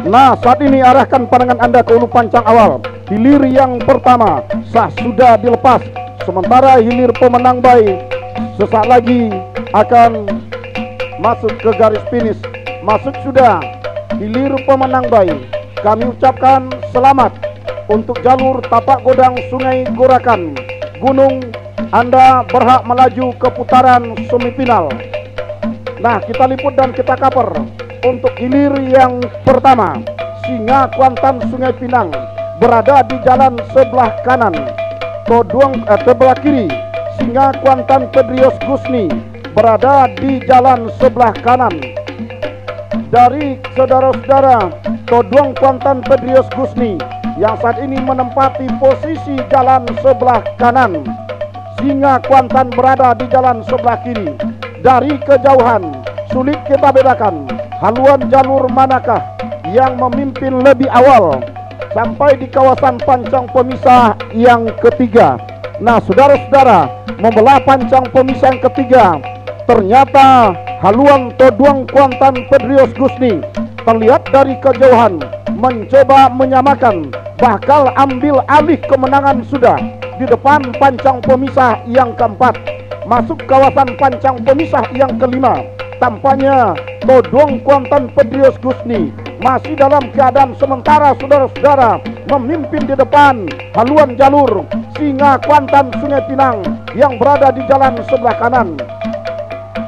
Nah, saat ini arahkan pandangan Anda ke hulu pancang awal. Hilir yang pertama sah sudah dilepas, sementara hilir pemenang baik sesaat lagi akan masuk ke garis finish. Masuk sudah hilir pemenang baik. Kami ucapkan selamat untuk jalur tapak godang Sungai Gorakan Gunung. Anda berhak melaju ke putaran semifinal. Nah, kita liput dan kita cover untuk hilir yang pertama. Singa Kuantan Sungai Pinang berada di jalan sebelah kanan. Sebelah kiri Singa Kuantan Pedrios Gusni berada di jalan sebelah kanan. Dari saudara-saudara Toduang Kuantan Pedrios Gusni yang saat ini menempati posisi jalan sebelah kanan, Singa Kuantan berada di jalan sebelah kiri. Dari kejauhan sulit kita bedakan haluan jalur manakah yang memimpin lebih awal sampai di kawasan pancang pemisah yang ketiga. Nah, saudara-saudara, membelah pancang pemisah yang ketiga, ternyata haluan Toduang Kuantan Pedrios Gusni terlihat dari kejauhan mencoba menyamakan, bakal ambil alih kemenangan sudah di depan pancang pemisah yang keempat. Masuk kawasan pancang pemisah yang kelima, tampaknya Toduang Kuantan Pedrios Gusni masih dalam keadaan sementara, saudara-saudara, memimpin di depan haluan jalur Singa Kuantan Sungai Pinang yang berada di jalan sebelah kanan.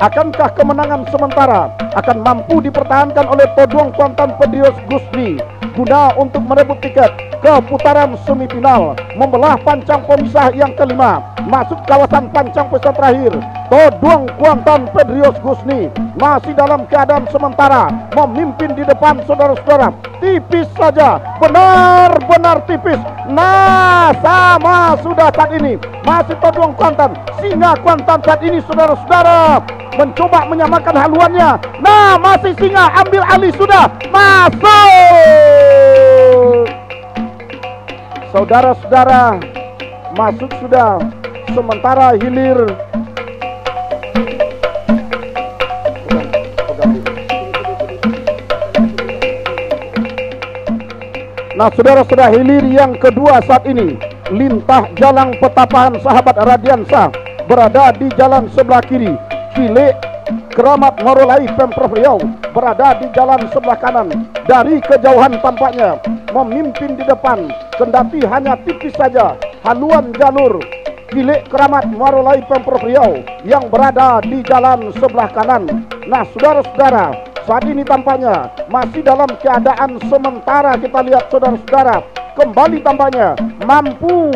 Akankah kemenangan sementara akan mampu dipertahankan oleh Toduang Kuantan Pedrios Gusni guna untuk merebut tiket ke putaran semifinal membelah pancang pemisah yang kelima? Masuk kawasan pancang pemisah terakhir, Toduang Kuantan Pedrios Gusni masih dalam keadaan sementara memimpin di depan, saudara-saudara. Tipis saja, benar-benar tipis. Nah, sama sudah saat ini masih Toduang Kuantan. Singa Kuantan saat ini, saudara-saudara, mencoba menyamakan haluannya. Nah, masih Singa ambil alih sudah. Masuk, saudara-saudara, masuk sudah. Sementara hilir Nah, saudara-saudara, hilir yang kedua saat ini, Lintah Jalang Petapahan Sahabat Radiansah berada di jalan sebelah kiri. Kilik Keramat Marolai Pemprov Riau berada di jalan sebelah kanan. Dari kejauhan tampaknya memimpin di depan, kendati hanya tipis saja haluan jalur Kilik Keramat Marolai Pemprov Riau yang berada di jalan sebelah kanan. Nah, saudara-saudara, saat ini tampaknya masih dalam keadaan sementara. Kita lihat, saudara-saudara, kembali tampaknya mampu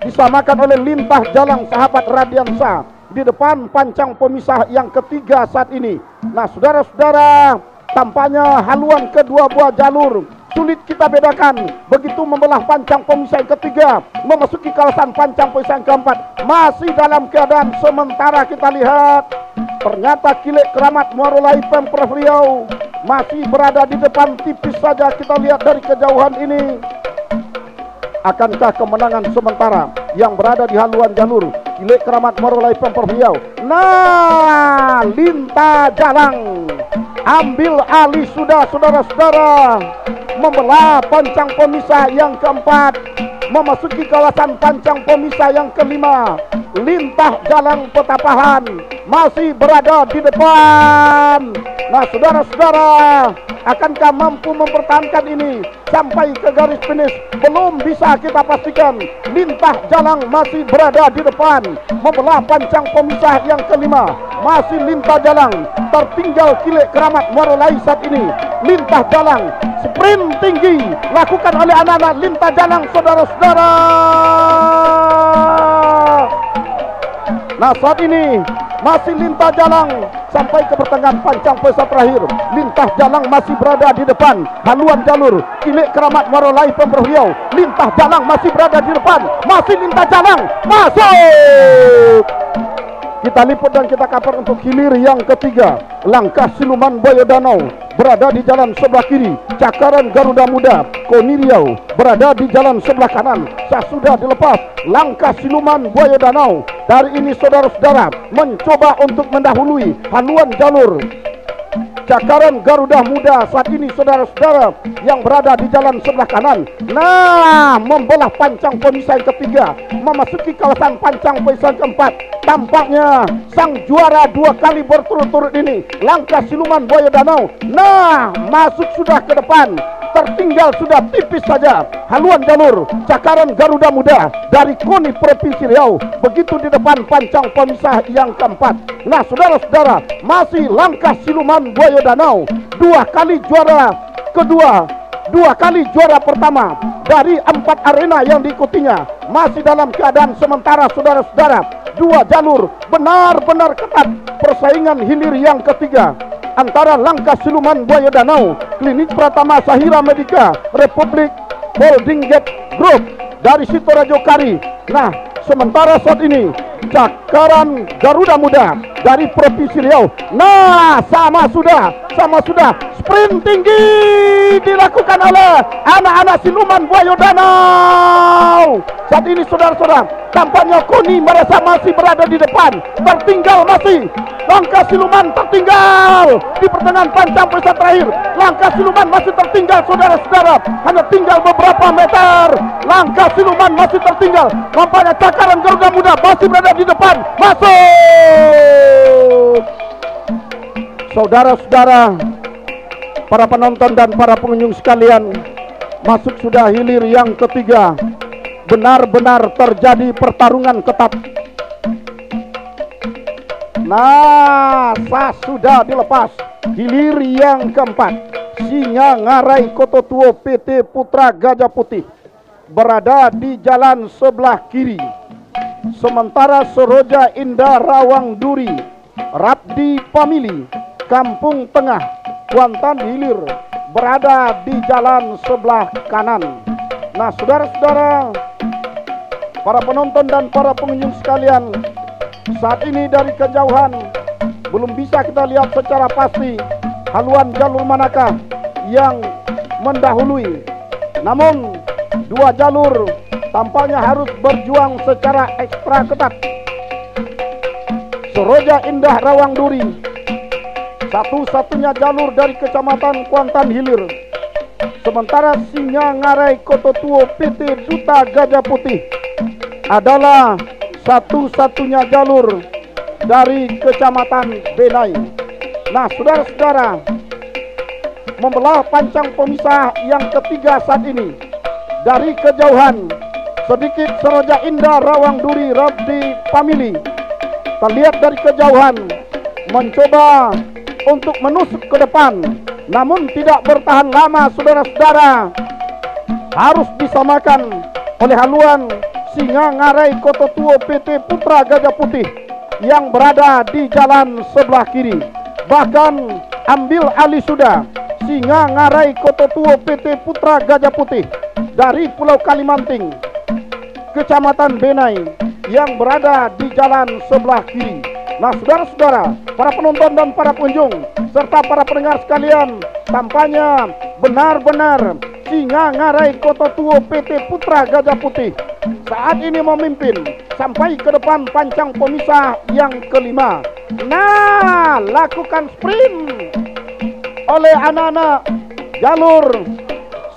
disamakan oleh Lintah Jalang Sahabat Radiansah di depan pancang pemisah yang ketiga saat ini. Nah, saudara-saudara, tampaknya haluan kedua buah jalur sulit kita bedakan begitu membelah pancang pemisah yang ketiga memasuki kawasan pancang pemisah yang keempat. Masih dalam keadaan sementara. Kita lihat, ternyata Kilik Keramat Marolai Pemprov Riau masih berada di depan tipis saja. Kita lihat dari kejauhan ini. Akankah kemenangan sementara yang berada di haluan jalur Kilik Keramat Marolai Pemprov Riau? Nah, Lintah Jalang ambil alih sudah, saudara-saudara, membelah pancang pemisah yang keempat memasuki kawasan pancang pemisah yang kelima. Lintah Jalang Petapahan masih berada di depan. Nah, saudara-saudara, akankah mampu mempertahankan ini sampai ke garis finish? Belum bisa kita pastikan. Lintah Jalang masih berada di depan membelah pancang pemisah yang kelima. Masih Lintah Jalang, tertinggal Kilik Keramat Marolai saat ini. Lintah Jalang, sprint tinggi lakukan oleh anak-anak Lintah Jalang, saudara-saudara. Nah, saat ini masih Lintah Jalang sampai ke pertengahan pancang pemisah terakhir. Lintah Jalang masih berada di depan haluan jalur Kilik Keramat Marolai Pemprov Riau. Lintah Jalang masih berada di depan. Masih Lintah Jalang masuk. Kita liput dan kita cover untuk hilir yang ketiga. Langkah Siluman Buaya Danau berada di jalan sebelah kiri. Cakaran Garuda Muda Koni Riau berada di jalan sebelah kanan. Sudah dilepas langkah Siluman Buaya Danau. Dari ini, saudara-saudara, mencoba untuk mendahului haluan jalur Cakaran Garuda Muda saat ini saudara-saudara yang berada di jalan sebelah kanan. Nah, membelah pancang pemisah yang ketiga, memasuki kawasan pancang pemisah keempat. Tampaknya sang juara 2 kali berturut-turut ini, Langkah Siluman Buaya Danau. Nah, masuk sudah ke depan. Tertinggal sudah tipis saja haluan jalur Cakaran Garuda Muda dari KONI Provinsi Riau. Begitu di depan pancang pemisah yang keempat. Nah, saudara-saudara, masih Langkah Siluman Buaya Danau, 2 kali juara kedua, 2 kali juara pertama dari 4 arena yang diikutinya. Masih dalam keadaan sementara saudara-saudara, 2 jalur benar-benar ketat. Persaingan hilir yang ketiga antara Langkah Siluman Buaya Danau, Klinik Pratama Sahira Medika, Republik Holding Gate Group dari Sitorajo Kari. Nah, sementara saat ini Cakaran Garuda Muda dari Provinsi Riau. Nah, sama sudah sprint tinggi dilakukan oleh anak-anak Siluman Buaya Danau. Saat ini saudara-saudara, tampaknya KONI merasa masih berada di depan. Tertinggal masih Langkah Siluman, tertinggal di pertengahan pancang pemisah terakhir. Langkah Siluman masih tertinggal saudara-saudara, hanya tinggal beberapa meter. Langkah Siluman masih tertinggal. Nampaknya Cakaran Garuda Muda masih berada di depan. Masuk, saudara-saudara, para penonton dan para pengunjung sekalian, masuk sudah hilir yang ketiga. Benar-benar terjadi pertarungan ketat. Nah, sah sudah dilepas. Hilir yang keempat, Singa Ngarai Kototuo PT Putra Gajah Putih berada di jalan sebelah kiri. Sementara Seroja Indah Rawang Duri Rabdi Pamili Kampung Tengah Kuantan Hilir berada di jalan sebelah kanan. Nah, saudara-saudara, para penonton dan para pengunjung sekalian, saat ini dari kejauhan belum bisa kita lihat secara pasti haluan jalur manakah yang mendahului. Namun 2 jalur tampaknya harus berjuang secara ekstra ketat. Seroja Indah Rawang Duri, satu-satunya jalur dari Kecamatan Kuantan Hilir. Sementara Singa Ngarai Kototuo PT Duta Gajah Putih adalah satu-satunya jalur dari Kecamatan Benai. Nah, saudara-saudara, membelah pancang pemisah yang ketiga saat ini dari kejauhan sedikit Seroja Indah Rawang Duri Rabdi Pamili terlihat dari kejauhan mencoba untuk menusuk ke depan, namun tidak bertahan lama saudara-saudara, harus disamakan oleh haluan Singa Ngarai Kototuo PT Putra Gajah Putih yang berada di jalan sebelah kiri. Bahkan ambil alih sudah Singa Ngarai Kototuo PT Putra Gajah Putih dari Pulau Kalimanting, Kecamatan Benai yang berada di jalan sebelah kiri. Nah, saudara-saudara, para penonton dan para pengunjung serta para pendengar sekalian, tampaknya benar-benar Singa Ngarai Kototuo PT Putra Gajah Putih saat ini memimpin sampai ke depan pancang pemisah yang kelima. Nah, lakukan sprint oleh anak-anak jalur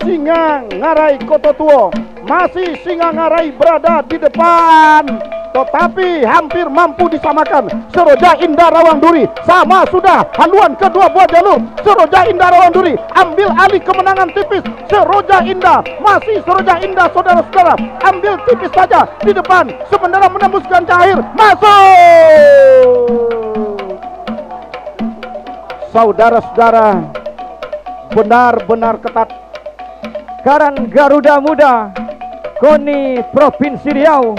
Singa Ngarai Kototuo. Masih Singa Ngarai berada di depan, tetapi hampir mampu disamakan Seroja Indah Rawang Duri. Sama sudah haluan kedua buah jalur. Seroja Indah Rawang Duri ambil alih kemenangan tipis. Seroja Indah, masih Seroja Indah saudara-saudara, ambil tipis saja di depan. Sebenarnya menembus gancang akhir. Masuk, saudara-saudara, benar-benar ketat. Cakaran Garuda Muda KONI Provinsi Riau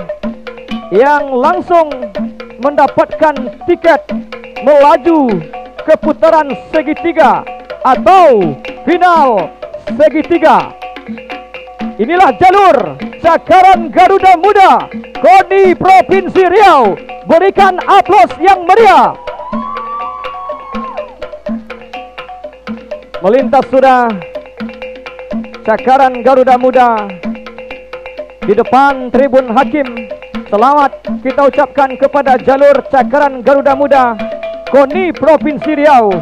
yang langsung mendapatkan tiket melaju ke putaran segitiga atau final segitiga. Inilah jalur Cakaran Garuda Muda KONI Provinsi Riau. Berikan aplaus yang meriah. Melintas sudah Cakaran Garuda Muda di depan tribun hakim. Selamat kita ucapkan kepada jalur Cakaran Garuda Muda KONI Provinsi Riau.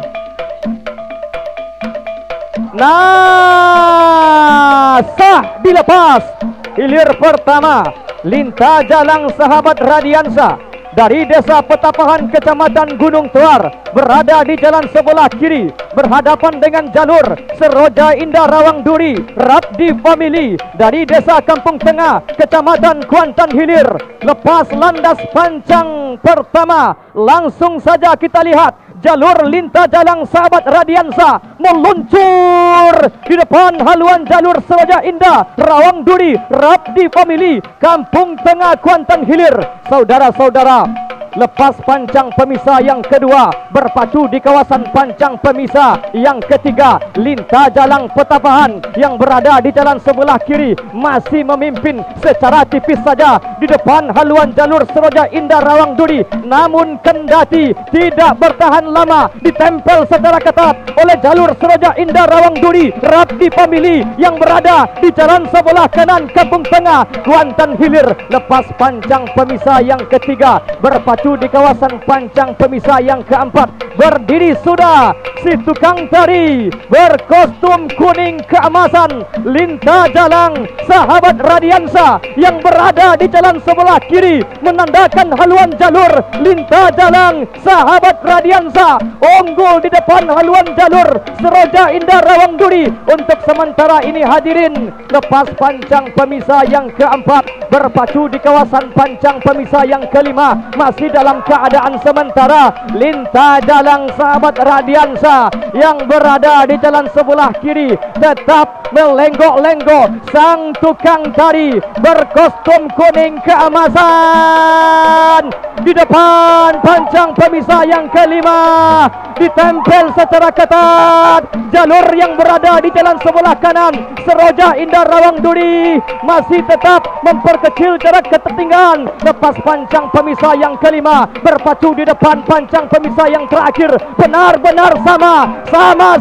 Nah, sah dilepas. Hilir pertama, Linta Jalang sahabat Radiansa dari Desa Petapahan Kecamatan Gunung Tuar berada di jalan sebelah kiri berhadapan dengan jalur Seroja Indah Rawang Duri Rapdi Family dari Desa Kampung Tengah Kecamatan Kuantan Hilir. Lepas landas pancang pertama, langsung saja kita lihat jalur Linta Jalang sahabat Radiansa meluncur di depan haluan jalur Seroja Indah Rawang Duri Rapdi Family Kampung Tengah Kuantan Hilir. Saudara-saudara, lepas pancang pemisah yang kedua berpacu di kawasan pancang pemisah yang ketiga, Linta Jalang Petapahan yang berada di jalan sebelah kiri masih memimpin secara tipis saja di depan haluan jalur Seroja Indah Rawang Duri. Namun kendati tidak bertahan lama, ditempel secara ketat oleh jalur Seroja Indah Rawang Duri Rapdi Family yang berada di jalan sebelah kanan Kampung Tengah Kuantan Hilir. Lepas pancang pemisah yang ketiga berpacu di kawasan pancang pemisah yang keempat, berdiri sudah si tukang tari berkostum kuning keemasan, Linta Jalang sahabat Radiansa yang berada di jalan sebelah kiri menandakan haluan jalur. Linta Jalang sahabat Radiansa unggul di depan haluan jalur Seroja Indah Rawang Duri. Untuk sementara ini hadirin, lepas pancang pemisah yang keempat berpacu di kawasan pancang pemisah yang kelima masih dalam keadaan sementara. Linta Jalang sahabat Radiansa yang berada di jalan sebelah kiri tetap melenggok-lenggok sang tukang tari berkostum kuning keemasan di depan pancang pemisah yang kelima. Ditempel secara ketat jalur yang berada di jalan sebelah kanan Seroja Indah Rawang Duri masih tetap memperkecil jarak ketertinggalan. Lepas pancang pemisah yang kelima berpacu di depan pancang pemisah yang terakhir benar-benar sama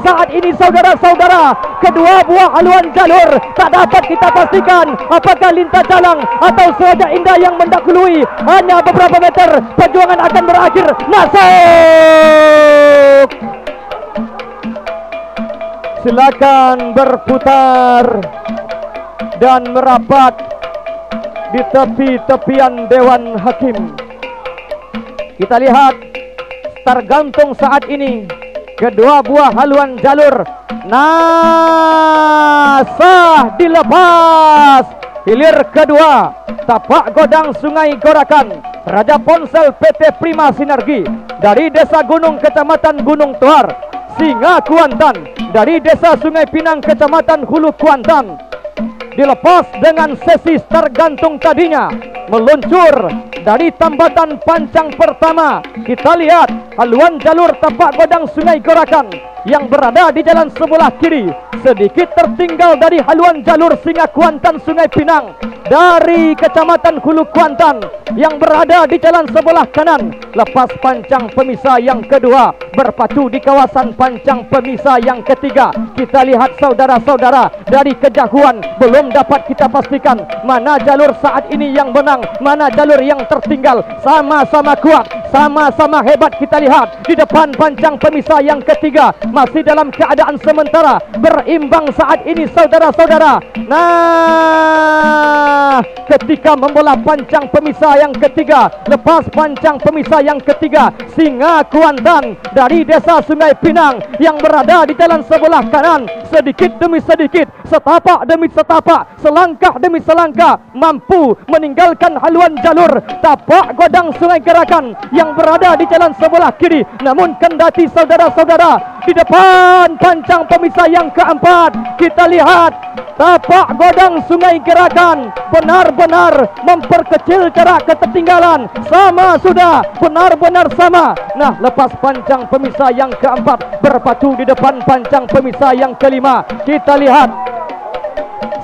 saat ini. Saudara-saudara, kedua buah haluan jalur tak dapat kita pastikan apakah Linta Jalang atau Seroja Indah yang mendahului. Hanya beberapa meter perjuangan akan berakhir. Masuk. Silakan berputar dan merapat di tepi-tepian Dewan Hakim. Kita lihat tergantung saat ini kedua buah haluan jalur. Nah, sah dilepas. Hilir kedua, tapak godang Sungai Gorakan Raja Ponsel PT Prima Sinergi dari Desa Gunung Kecamatan Gunung Tuar, Singa Kuantan dari Desa Sungai Pinang Kecamatan Hulu Kuantan. Dilepas dengan sesi tergantung tadinya meluncur dari tambatan pancang pertama. Kita lihat haluan jalur tapak godang Sungai Gorakan yang berada di jalan sebelah kiri sedikit tertinggal dari haluan jalur Singa Kuantan Sungai Pinang dari Kecamatan Hulu Kuantan yang berada di jalan sebelah kanan. Lepas pancang pemisah yang kedua berpacu di kawasan pancang pemisah yang ketiga. Kita lihat saudara-saudara, dari kejauhan belum dapat kita pastikan mana jalur saat ini yang menang, mana jalur yang tertinggal. Sama-sama kuat, sama-sama hebat. Kita lihat di depan pancang pemisah yang ketiga masih dalam keadaan sementara berimbang saat ini saudara-saudara. Nah, ketika membelah pancang pemisah yang ketiga, lepas pancang pemisah yang ketiga, Singa Kuantan dari Desa Sungai Pinang yang berada di jalan sebelah kanan, sedikit demi sedikit, setapak demi setapak, selangkah demi selangkah mampu meninggalkan haluan jalur tapak godang Sungai Gerakan yang berada di jalan sebelah kiri. Namun kendati saudara-saudara, di depan pancang pemisah yang keempat kita lihat tapak godang Sungai Gerakan benar-benar memperkecil jarak ketertinggalan. Sama sudah, benar-benar sama. Nah, lepas pancang pemisah yang keempat berpacu di depan pancang pemisah yang kelima, kita lihat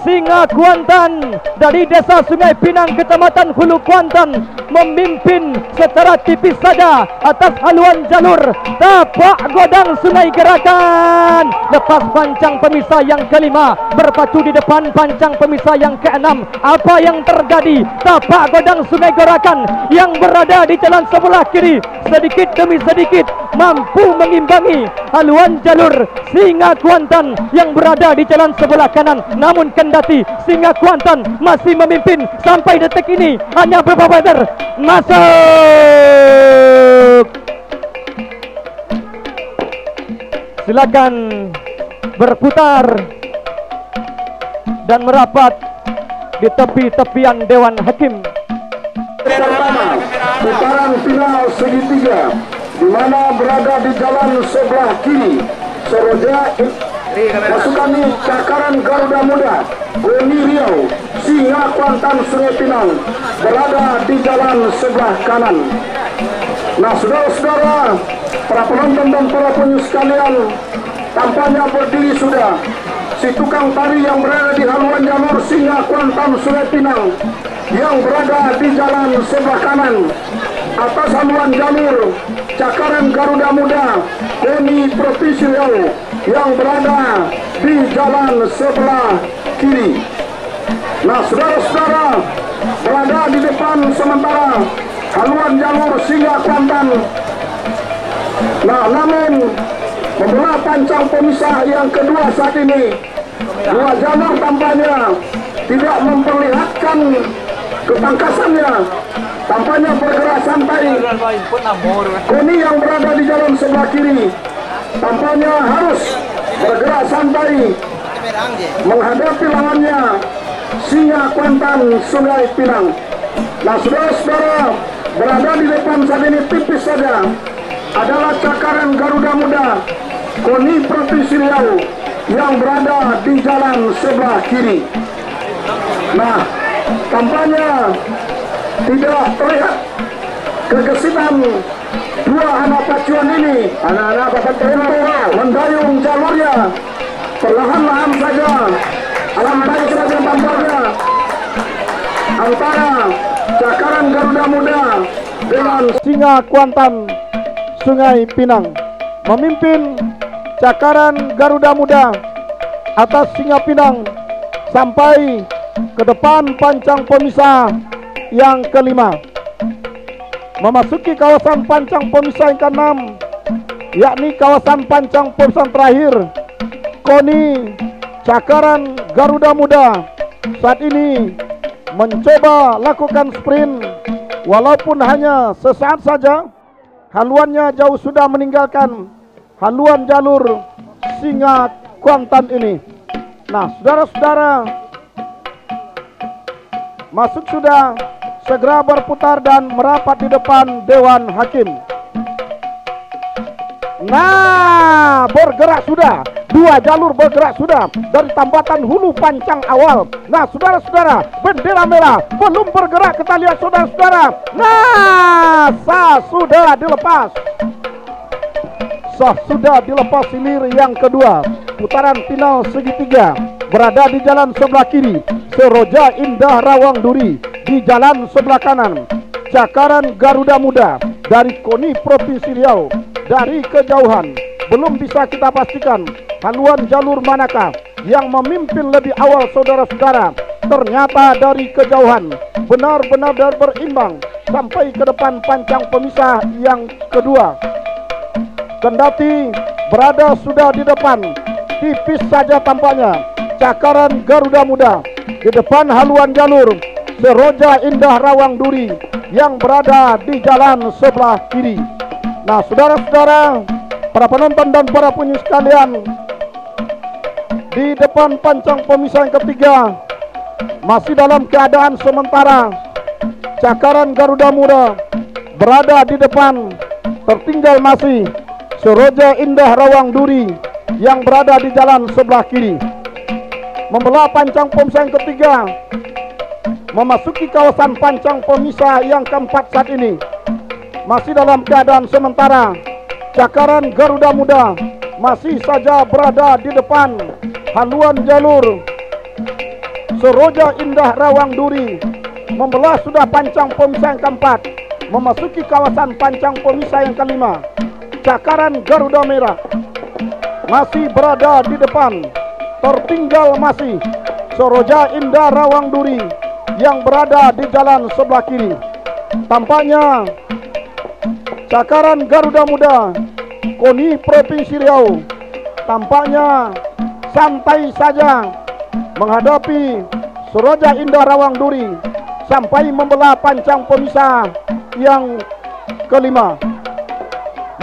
Singa Kuantan dari Desa Sungai Pinang, Kecamatan Hulu Kuantan, memimpin secara tipis saja atas haluan jalur tapak godang Sungai Gerakan. Lepas pancang pemisah yang kelima berpacu di depan pancang pemisah yang keenam. Apa yang terjadi? Tapak godang Sungai Gerakan yang berada di jalan sebelah kiri sedikit demi sedikit mampu mengimbangi haluan jalur Singa Kuantan yang berada di jalan sebelah kanan. Namun kendati Singa Kuantan masih memimpin sampai detik ini hanya beberapa meter. Masuk. Silakan berputar dan merapat di tepi-tepian Dewan Hakim. Pertama, putaran final segitiga, di mana berada di jalan sebelah kiri Seroja pasukan Cakaran Garuda Muda, Goni Riau, Singa Kuantan Sungai Pinang berada di jalan sebelah kanan. Nah, saudara-saudara, para penonton dan para penyus sekalian, tampaknya berdiri sudah si tukang tari yang berada di haluan jalur Singa Kuantan Sungai Pinang yang berada di jalan sebelah kanan. Atas haluan jalur Cakaran Garuda Muda, Goni Provinsi Riau yang berada di jalan sebelah kiri. Nah, saudara-saudara, berada di depan sementara haluan jalur Singa Kuantan. Nah, namun membelah pancang pemisah yang kedua saat ini, dua jalur tampaknya tidak memperlihatkan ketangkasannya, tampaknya bergerak santai. Goni yang berada di jalan sebelah kiri tampaknya harus bergerak santai menghadapi lawannya Singa Kuantan Sungai Pinang. Nah, saudara-saudara, berada di depan saat ini tipis saja adalah Cakaran Garuda Muda, Goni Provinsi Riau yang berada di jalan sebelah kiri. Nah, tampaknya tidak terlihat kegesitan dua anak pacuan ini. Anak-anak papan untuk mendayung jalurnya perlahan-lahan saja. Alambai saja tampaknya antara Cakaran Garuda Muda dengan Singa Kuantan Sungai Pinang. Memimpin Cakaran Garuda Muda atas Singa Pinang sampai ke depan pancang pemisah yang kelima. Memasuki kawasan pancang pemisah yang keenam, yakni kawasan pancang pemisah terakhir, Goni Cakaran Garuda Muda saat ini mencoba lakukan sprint, walaupun hanya sesaat saja. Haluannya jauh sudah meninggalkan haluan jalur Singa Kuantan ini. Nah, saudara-saudara, masuk sudah, segera berputar dan merapat di depan Dewan Hakim. Nah, bergerak sudah, dua jalur bergerak sudah dari tambatan hulu pancang awal. Nah, saudara-saudara, bendera merah belum bergerak, kita lihat saudara-saudara. Nah, sudah dilepas. Sudah dilepas hilir yang kedua. Putaran final segitiga berada di jalan sebelah kiri Seroja Indah Rawang Duri, di jalan sebelah kanan Cakaran Garuda Muda dari Goni Provinsi Riau. Dari kejauhan belum bisa kita pastikan haluan jalur manakah yang memimpin lebih awal, saudara-saudara. Ternyata dari kejauhan benar-benar berimbang sampai ke depan pancang pemisah yang kedua. Kendati berada sudah di depan, tipis saja tampaknya Cakaran Garuda Muda di depan haluan jalur Seroja Indah Rawang Duri yang berada di jalan sebelah kiri. Nah, saudara-saudara, para penonton dan para penyus sekalian, di depan pancang pemisah yang ketiga masih dalam keadaan sementara Cakaran Garuda Muda berada di depan, tertinggal masih Seroja Indah Rawang Duri yang berada di jalan sebelah kiri. Membelah pancang pemisah yang ketiga, memasuki kawasan pancang pemisah yang keempat saat ini masih dalam keadaan sementara Cakaran Garuda Muda masih saja berada di depan haluan jalur Seroja Indah Rawang Duri membelah sudah pancang pemisah yang keempat, memasuki kawasan pancang pemisah yang kelima. Cakaran Garuda Merah masih berada di depan, tertinggal masih Seroja Indah Rawang Duri yang berada di jalan sebelah kiri. Tampaknya Cakaran Garuda Muda KONI Provinsi Riau tampaknya santai saja menghadapi Seroja Indah Rawang Duri sampai membelah pancang pemisah yang kelima,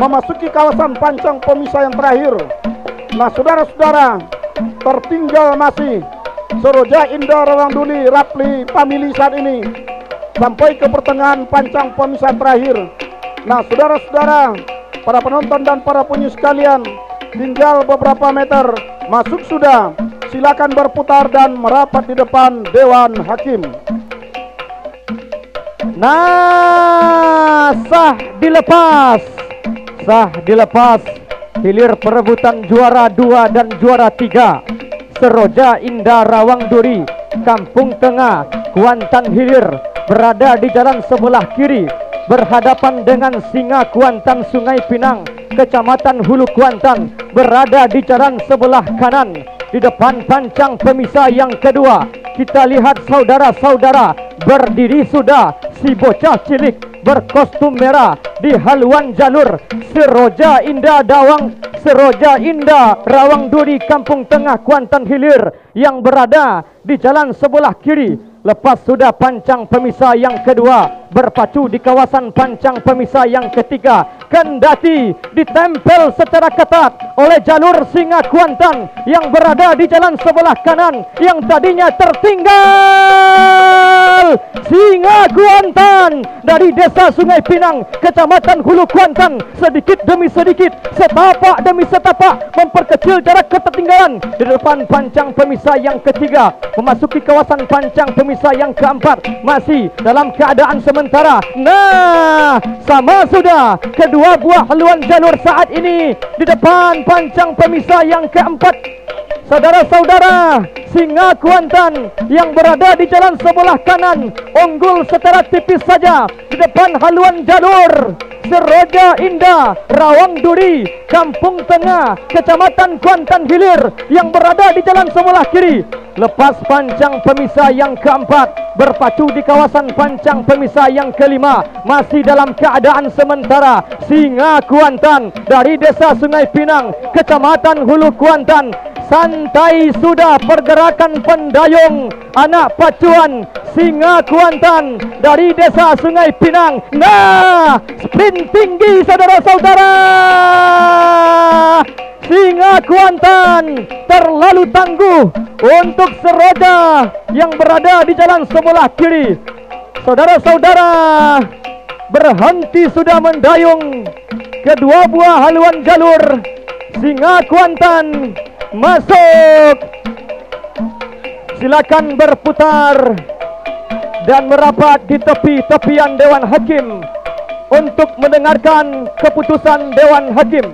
memasuki kawasan pancang pemisah yang terakhir. Nah, saudara-saudara, tertinggal masih Seroja Indah Rawang Duri Rapli Family saat ini sampai ke pertengahan pancang pemisah terakhir. Nah, saudara-saudara, para penonton dan para penyu sekalian, tinggal beberapa meter masuk sudah. Silakan berputar dan merapat di depan Dewan Hakim. Nah, sah dilepas. Hilir perebutan juara 2 dan juara 3. Seroja Indah Rawang Duri Kampung Tengah Kuantan Hilir berada di jalan sebelah kiri, berhadapan dengan Singa Kuantan Sungai Pinang Kecamatan Hulu Kuantan berada di jalan sebelah kanan. Di depan pancang pemisah yang kedua, kita lihat saudara-saudara berdiri sudah si bocah cilik berkostum merah di haluan jalur Seroja Indah Rawang Duri Kampung Tengah Kuantan Hilir yang berada di jalan sebelah kiri. Lepas sudah pancang pemisah yang kedua, berpacu di kawasan pancang pemisah yang ketiga, kendati ditempel secara ketat oleh jalur Singa Kuantan yang berada di jalan sebelah kanan yang tadinya tertinggal. Singa Kuantan dari Desa Sungai Pinang Kecamatan Hulu Kuantan sedikit demi sedikit, setapak demi setapak memperkecil jarak ketertinggalan di depan pancang pemisah yang ketiga, memasuki kawasan pancang pemisah yang keempat, masih dalam keadaan sementara. Nah, sama sudah kedua buah haluan jalur saat ini di depan pancang pemisah yang keempat. Saudara-saudara, Singa Kuantan yang berada di jalan sebelah kanan unggul secara tipis saja di depan haluan jalur Seroja Indah Rawang Duri Kampung Tengah Kecamatan Kuantan Hilir yang berada di jalan sebelah kiri. Lepas pancang pemisah yang keempat, berpacu di kawasan pancang pemisah yang kelima, masih dalam keadaan sementara. Singa Kuantan dari Desa Sungai Pinang Kecamatan Hulu Kuantan santai sudah pergerakan pendayung anak pacuan Singa Kuantan dari Desa Sungai Pinang. Nah, sprint tinggi saudara-saudara. Singa Kuantan terlalu tangguh untuk Seroja yang berada di jalan sebelah kiri. Saudara-saudara, berhenti sudah mendayung kedua buah haluan jalur. Singa Kuantan masuk. Silakan berputar dan merapat di tepi-tepian Dewan Hakim untuk mendengarkan keputusan Dewan Hakim.